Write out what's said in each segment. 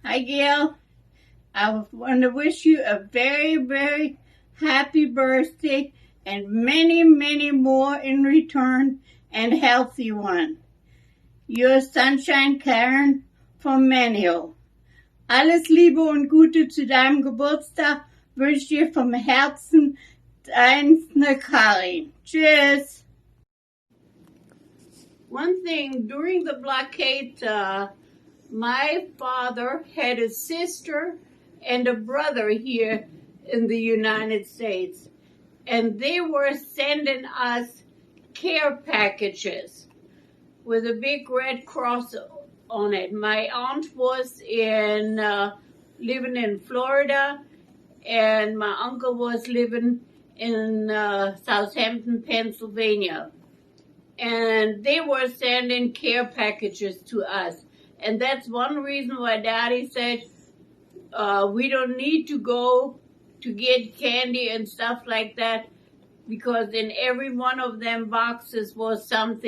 Hi, Gail. I want to wish you a very, very happy birthday and many, many more in return and healthy one. Your Sunshine Karin from Manteo. Alles Liebe und Gute zu deinem Geburtstag wünsche dir vom Herzen deine Karin. Tschüss. One thing, during the blockade, my father had a sister and a brother here in the United States, and they were sending us care packages with a big red cross on it. My aunt was living in Florida, and my uncle was living in Southampton, Pennsylvania. And they were sending care packages to us. And that's one reason why Daddy said we don't need to go to get candy and stuff like that, because in every one of them boxes was some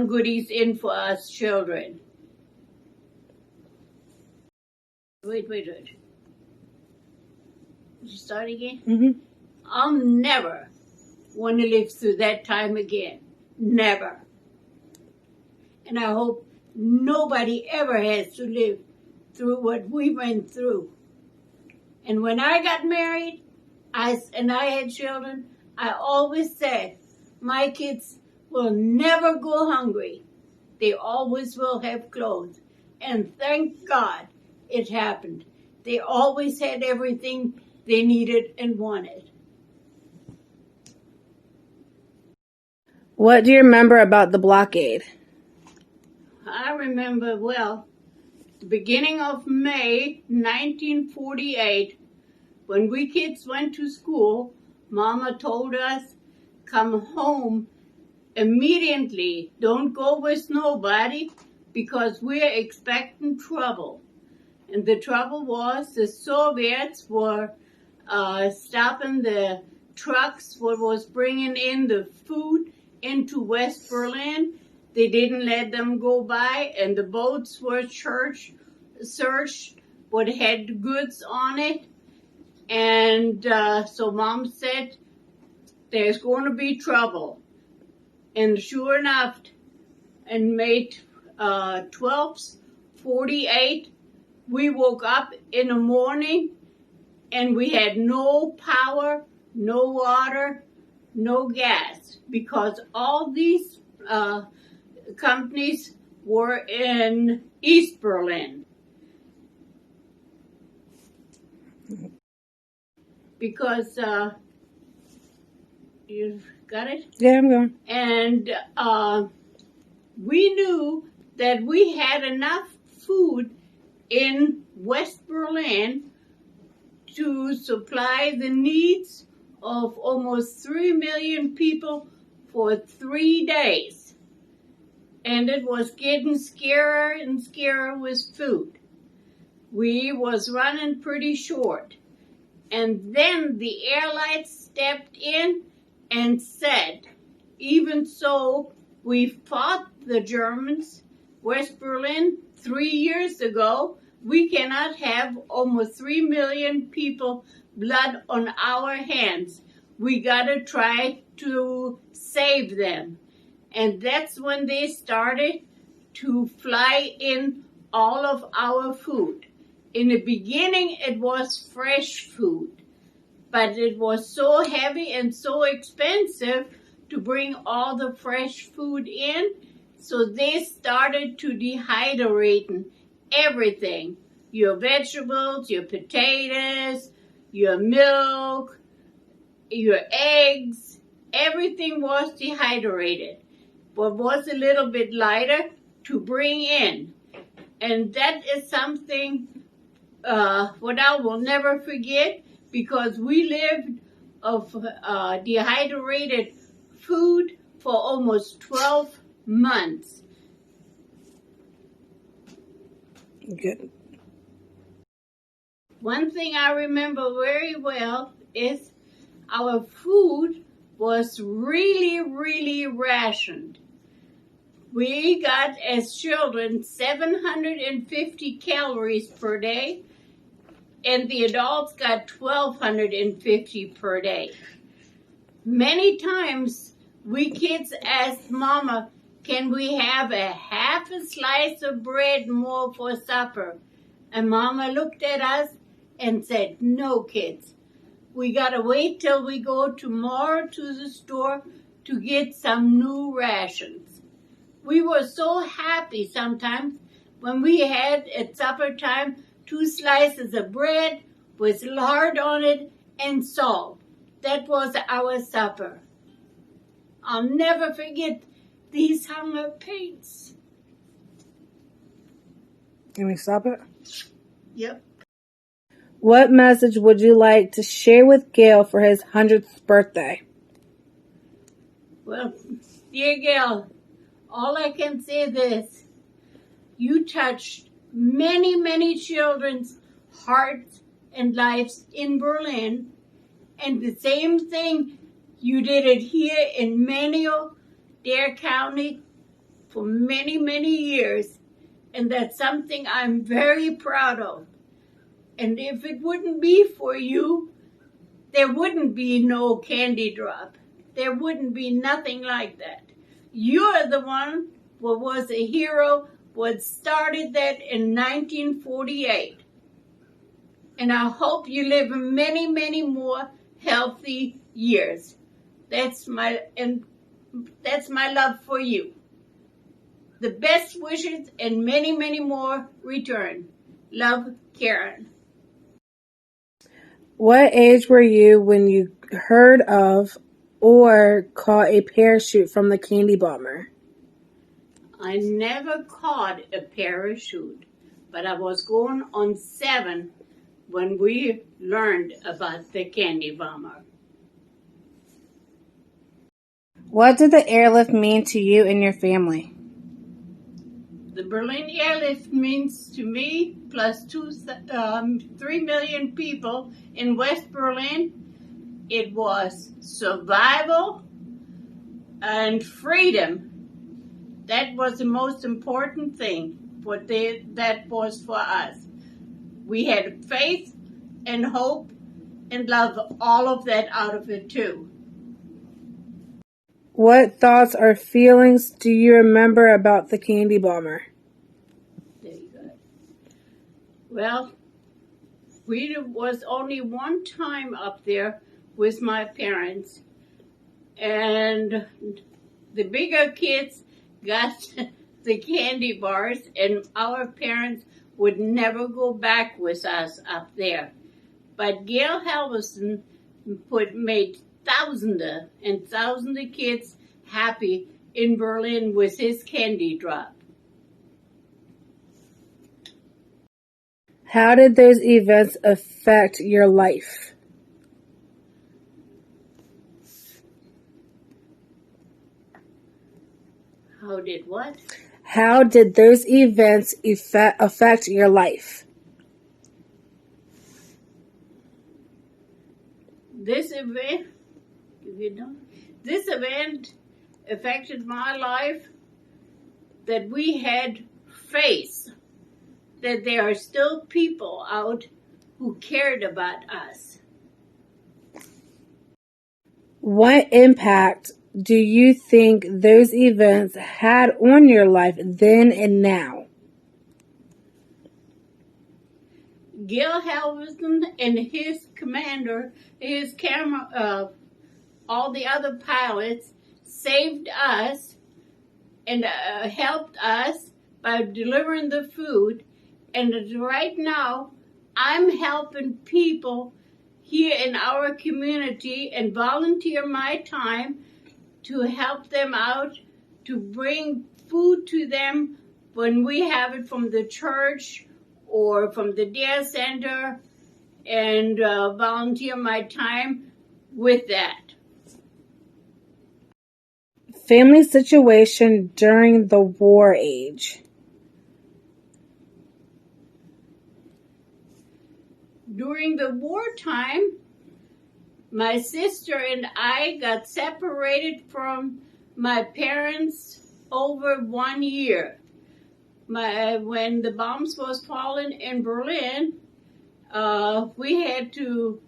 goodies in for us children. Wait. You start again? Mm-hmm. I'll never want to live through that time again. Never. And I hope nobody ever has to live through what we went through. And when I got married, I had children, I always said, my kids will never go hungry. They always will have clothes. And thank God it happened. They always had everything they needed and wanted. What do you remember about the blockade? I remember, well, the beginning of May 1948, when we kids went to school, Mama told us, come home immediately. Don't go with nobody, because we're expecting trouble. And the trouble was the Soviets were stopping the trucks what was bringing in the food into West Berlin. They didn't let them go by, and the boats were searched what had goods on it. And so Mom said, there's going to be trouble. And sure enough, in May 12th, 48, we woke up in the morning and we had no power, no water, no gas, because all these companies were in East Berlin. Because, you got it? Yeah, I'm going. And we knew that we had enough food in West Berlin to supply the needs of almost 3 million people for 3 days. And it was getting scarier and scarier with food. We was running pretty short. And then the airlines stepped in and said, even so, we fought the Germans, West Berlin, 3 years ago. We cannot have almost 3 million people blood on our hands. We gotta try to save them. And that's when they started to fly in all of our food. In the beginning, it was fresh food, but it was so heavy and so expensive to bring all the fresh food in, so they started to dehydrate everything. Your vegetables, your potatoes, your milk, your eggs, everything was dehydrated, but was a little bit lighter to bring in. And that is something what I will never forget, because we lived of dehydrated food for almost 12 months. Good. One thing I remember very well is our food was really, really rationed. We got, as children, 750 calories per day, and the adults got 1,250 per day. Many times, we kids asked Mama, can we have a half a slice of bread more for supper? And Mama looked at us and said, no, kids. We gotta wait till we go tomorrow to the store to get some new rations. We were so happy sometimes when we had at supper time 2 slices of bread with lard on it and salt. That was our supper. I'll never forget these hunger pains. Can we stop it? Yep. What message would you like to share with Gail for his 100th birthday? Well, dear Gail, all I can say is this. You touched many, many children's hearts and lives in Berlin. And the same thing, you did it here in Manteo, Dare County, for many, many years. And that's something I'm very proud of. And if it wouldn't be for you, there wouldn't be no candy drop. There wouldn't be nothing like that. You're the one who was a hero, what started that in 1948. And I hope you live many, many more healthy years. That's my love for you. The best wishes and many, many more return. Love, Karin. What age were you when you heard of or caught a parachute from the candy bomber? I never caught a parachute, but I was going on 7 when we learned about the candy bomber. What did the airlift mean to you and your family? The Berlin airlift means to me, plus 3 million people in West Berlin, it was survival and freedom. That was the most important thing. That was for us. We had faith and hope and love, all of that out of it too. What thoughts or feelings do you remember about the candy bomber? Very good. Well, we was only one time up there with my parents, and the bigger kids got the candy bars, and our parents would never go back with us up there. But Gail Halverson made thousands and thousands of kids happy in Berlin with his candy drop. How did those events affect your life? How did what? How did those events affect your life? This event affected my life, that we had faith that there are still people out who cared about us. What impact do you think those events had on your life then and now? Gil Halverson and his commander, all the other pilots saved us and helped us by delivering the food. And right now, I'm helping people here in our community and volunteer my time to help them out, to bring food to them when we have it from the church or from the Dare Center, and volunteer my time with that. Family situation during the war age. During the wartime, my sister and I got separated from my parents over 1 year. When the bombs was falling in Berlin, we had to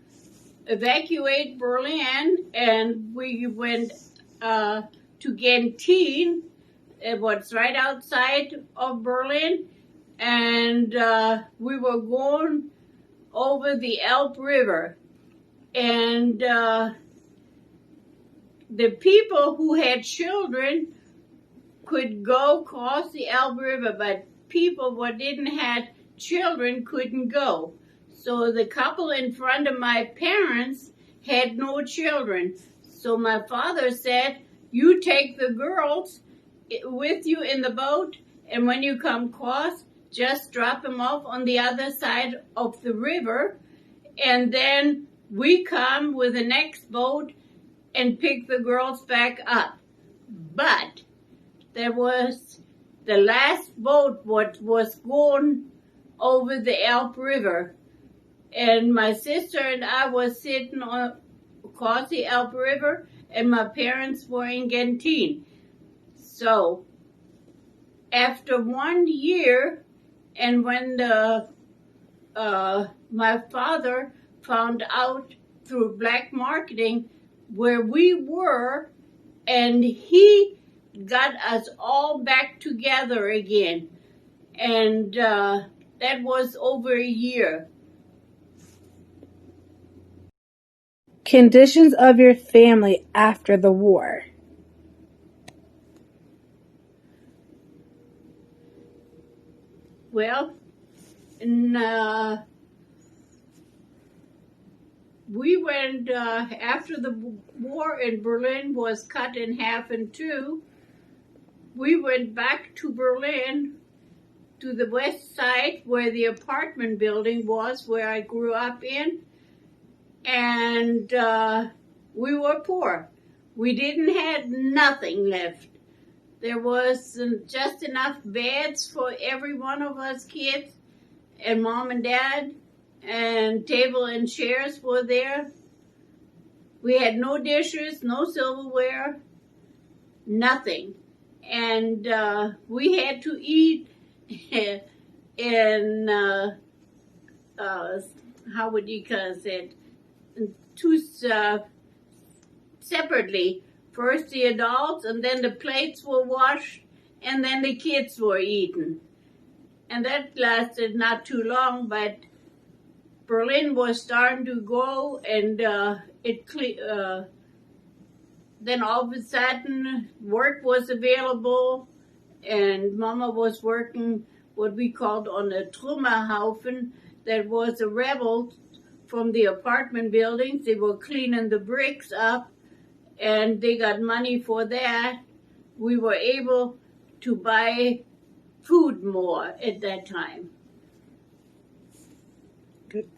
evacuate Berlin, and we went to Gentine. It was right outside of Berlin, and we were going over the Elbe River. And the people who had children could go cross the Elbe River, but people who didn't have children couldn't go. So the couple in front of my parents had no children. So my father said, you take the girls with you in the boat, and when you come across, just drop them off on the other side of the river, and then we come with the next boat and pick the girls back up. But there was the last boat what was going over the Elbe River, and my sister and I was sitting across the Elbe River, and my parents were in Gentine. So after 1 year, and when my father found out through black marketing where we were, and he got us all back together again. And that was over a year. Conditions of your family after the war. Well, we went, after the war in Berlin was cut in half in two, we went back to Berlin, to the west side where the apartment building was, where I grew up in, and we were poor. We didn't have nothing left. There was just enough beds for every one of us kids, and mom and dad, and table and chairs were there. We had no dishes, no silverware, nothing. And we had to eat in, how would you call it, separately. First the adults, and then the plates were washed, and then the kids were eaten. And that lasted not too long, but Berlin was starting to go, and then all of a sudden work was available, and Mama was working what we called on a Trümmerhaufen. That was a rebel from the apartment buildings. They were cleaning the bricks up, and they got money for that. We were able to buy food more at that time. Good.